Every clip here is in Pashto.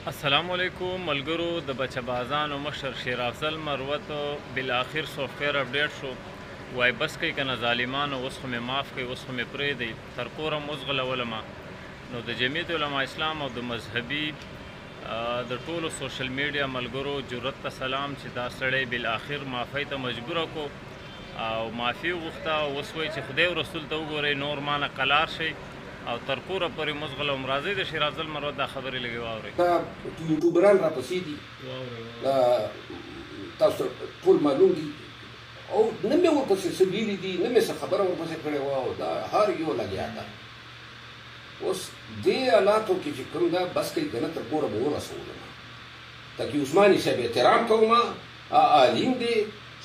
السلام علیکم ملګرو د بچبازانو مشر شیر افضل مروت بالاخر سافټویر اپډیټ شو وای بس کوي کنه ظالمانو اوس خو مې معاف کوي اوس خو مې پرېږدئ تر کوره م وزغلولمه نو د جمعیت علما اسلام او د مذهبي د ټولو سوشل میډیا ملګرو جرأت ته سلام چې دا سړی بالاخر معافۍ ته مجبوره کو او معافي وغوښته او اوس وایي چې خدای او رسول ته وګورئ نور مانه قلار شئ او تر کوره پورې مزغله هم راځئ د شیر افضل مروت دا خبرې لږې واورئ. دا یوټیوبران راپسې دي تاسو ټول معلوم دي او نه مې ورپسې څه ویلي دي نه مې څه خبره ورپسې کړې وه او دا هر یو لګیا ده. اوس دې حالاتو کې چې کوم ده بس کوي که نه تر کوره به ورسولم تقي عثماني صاحب احترام کوم عالم دی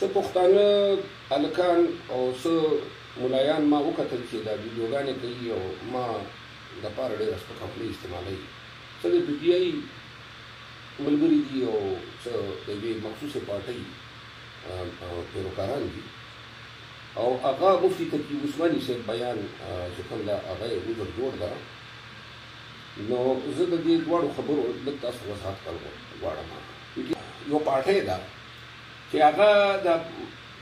څه پښتانه هلکان او څه ملایان ما وکتل چې دا ویډیوګانې کوي او ما دپاره ډېره سپکه استعمالوي څه د پي ټي آی ملګري دي او څه د یوې مخصوصې پارټۍ پیروکاران دي او هغه مفتي تقي عثماني صاحب بیان چې کوم ده هغه یې ګذر جوړ ده نو زه د دې دواړو خبرو لږ تاسو وضاحت کول غواړم. یو پارټۍ ده چې هغه د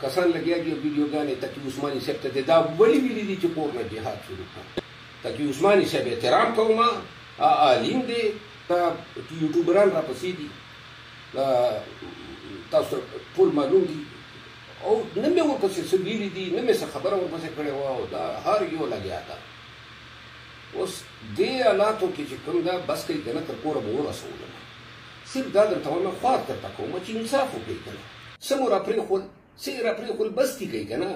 کسان لګیا دي ویډیوګانې تقي عثماني صاحب ته دا ولې ویلي دي چې کور نه جهاد شروع کړه. تقي عثماني صاحب احترام کوم عالم دی دا یوټیوبران راپسې دي تاسو ټول معلوم دي او نه مې ورپسې څه ویلي دي نه مې څه خبره ورپسې کړې وه او دا هر یو لګیا ده. اوس دې حالاتو کې چې کوم ده بس کوي که نه تر کوره به ورسولم صرف دا درته وایم خوار درته کوم چې انصاف وکړئ که نه څه مو راپرېښول څه یې راپرېښول بس دي کوي که نه